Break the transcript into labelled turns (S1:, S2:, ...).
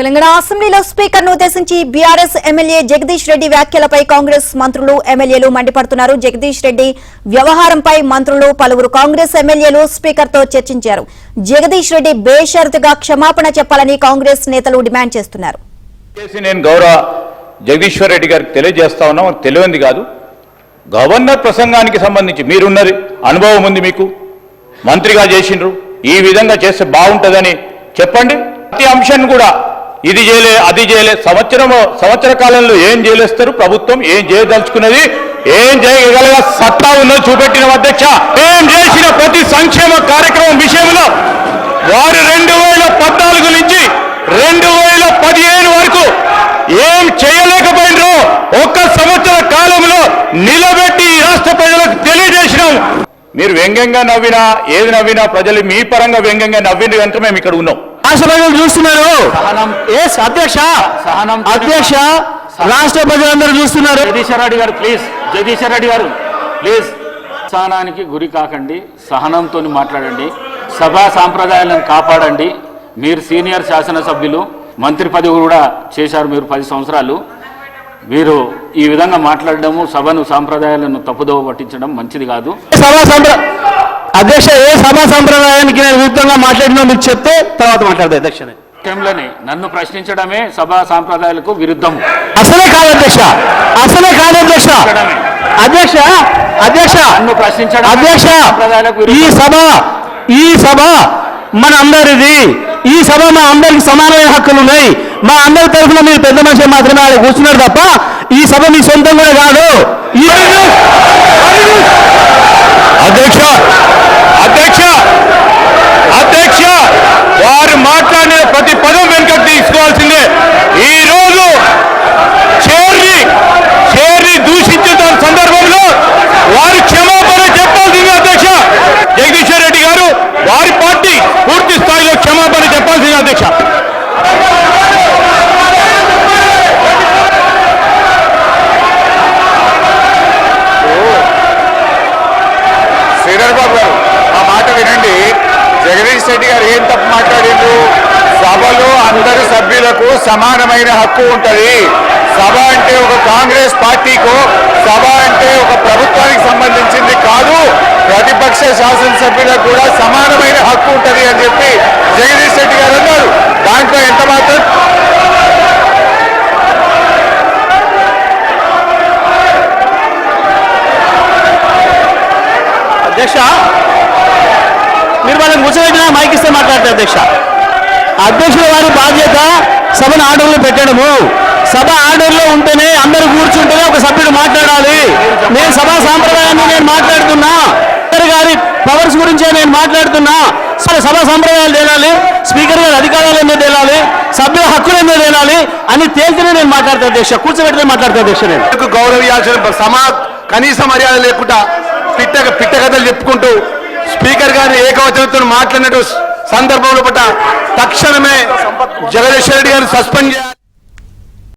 S1: తెలంగాణ అసెంబ్లీలో స్పీకర్ను ఉద్దేశించి బీఆర్ఎస్ ఎమ్మెల్యే జగదీష్ రెడ్డి వ్యాఖ్యలపై కాంగ్రెస్ మంత్రులు ఎమ్మెల్యేలు మండిపడుతున్నారు. జగదీష్ రెడ్డి వ్యవహారంపై మంత్రులు పలువురు కాంగ్రెస్ ఎమ్మెల్యేలు స్పీకర్తో చర్చించారు. జగదీష్ రెడ్డి బేషరతుగా క్షమాపణ చెప్పాలని కాంగ్రెస్ నేతలు డిమాండ్ చేస్తున్నారు.
S2: నేను గౌరవ జగదీశ్వర్ రెడ్డి గారికి తెలియజేస్తా ఉన్నాం, తెలియంది కాదు. గవర్నర్ ప్రసంగానికి సంబంధించి మీరున్నది అనుభవం ఉంది, మీకు మంత్రిగా చేసిండ్రు, ఈ విధంగా చేస్తే బాగుంటుందని చెప్పండి. ప్రతి అంశాన్ని కూడా ఇది చేయలే అది చేయలే, సంవత్సర కాలంలో ఏం చేయలేస్తారు, ప్రభుత్వం ఏం చేయదలుచుకున్నది, ఏం చేయగల సత్తా ఉన్నది చూపెట్టిన అధ్యక్ష. ఏం చేసిన ప్రతి సంక్షేమ కార్యక్రమం విషయంలో వారు 2014 నుంచి 2015 వరకు ఏం చేయలేకపోయినరో ఒక్క సంవత్సర కాలంలో నిలబెట్టి రాష్ట్ర ప్రజలకు తెలియజేసినాం. మీరు వ్యంగ్యంగా నవ్వినా ఏది నవ్వినా ప్రజలు మీ పరంగా వ్యంగ్యంగా నవ్వింది కనుక మేము ఇక్కడ ఉన్నాం.
S3: రాష్ట్ర ప్రజలు చూస్తున్నారు. అధ్యక్ష రాష్ట్ర ప్రజలందరూ చూస్తున్నారు.
S4: జగదీశ్వర్ రెడ్డి గారు ప్లీజ్ సహనానికి గురి కాకండి, సహనంతో మాట్లాడండి, సభా సాంప్రదాయాలను కాపాడండి. మీరు సీనియర్ శాసనసభ్యులు, మంత్రి పదవి కూడా చేశారు మీరు 10 సంవత్సరాలు. మీరు ఈ విధంగా మాట్లాడడము, సభను సాంప్రదాయాలను తప్పుదోవ పట్టించడం మంచిది కాదు.
S3: అధ్యక్ష ఏ సభా సంప్రదాయానికి నేను విరుద్ధంగా మాట్లాడినా మీరు చెప్తే తర్వాత మాట్లాడదు అధ్యక్ష.
S4: విషయంలోనే నన్ను ప్రశ్నించడమే సభా సాంప్రదాయాలకు విరుద్ధం.
S3: అసలే కాదు అధ్యక్ష, అసలే కాదు అధ్యక్ష. అధ్యక్ష అధ్యక్ష
S4: నన్ను ప్రశ్నించడం
S3: అధ్యక్ష ఈ సభ మన అందరిది. ఈ సభ మా అందరికి సమానమైన హక్కులు ఉన్నాయి. మా అందరి తరఫున మీరు పెద్ద మనిషి మాత్రమే ఆడ కూర్చున్నారు తప్ప ఈ సభ మీ సొంతం కూడా కాదు.
S2: అధ్యక్ష అధ్యక్ష అధ్యక్ష వారు మాట్లాడిన ప్రతి పదం వెనుకకు తీసుకోవాల్సిందే. ఈ రోజు చైర్ని దూషించిన సందర్భంలో వారు క్షమాపణ చెప్పాల్సిందే. అధ్యక్ష జగదీశ్వర్ రెడ్డి గారు వారి పార్టీ పూర్తి స్థాయిలో క్షమాపణ చెప్పాల్సిందే. అధ్యక్ష
S5: శ్రీధర్ బాబు గారు ఆ మాట వినండి. జగదీష్ రెడ్డి గారు ఏం తప్పు మాట్లాడిండ్రు? సభలో అందరి సభ్యులకు సమానమైన హక్కు ఉంటుంది. సభ అంటే ఒక కాంగ్రెస్ పార్టీకో, సభ అంటే ఒక ప్రభుత్వానికి సంబంధించింది కాదు, ప్రతిపక్ష శాసనసభ్యులకు కూడా సమానమైన హక్కు ఉంటుంది అని చెప్పి జగదీష్ రెడ్డి గారు అన్నారు. దాంట్లో ఎంత మాత్రం
S3: అధ్యక్ష మీరు వాళ్ళని కూర్చోబెట్టినా మైక్ ఇస్తే మాట్లాడతారు అధ్యక్ష. అధ్యక్షుల వారి బాధ్యత సభను ఆర్డర్లో పెట్టడము. సభ ఆర్డర్లో ఉంటేనే అందరూ కూర్చుంటేనే ఒక సభ్యుడు మాట్లాడాలి. నేను సభా సాంప్రదాయాన్ని నేను మాట్లాడుతున్నా, గారి పవర్స్ గురించే నేను మాట్లాడుతున్నా. సభా సాంప్రదాయాలు తేలాలి, స్పీకర్ గారి అధికారాలు ఎందుకు తేలాలి, సభ్యుల హక్కులు ఎందుకు తేలాలి అని తేల్తేనే నేను మాట్లాడతాను అధ్యక్ష. కూర్చోబెట్టినే మాట్లాడతాను అధ్యక్ష. నేను
S5: గౌరవించాల్సిన కనీస మర్యాద లేకుండా పిట్ట కథలు చెప్పుకుంటూ స్పీకర్ గారిని ఏకవచనంతో మాట్లాడినట్టు సందర్భంలో తక్షణమే జగదీశ్వర్ రెడ్డి గారిని సస్పెండ్ చేయాలి.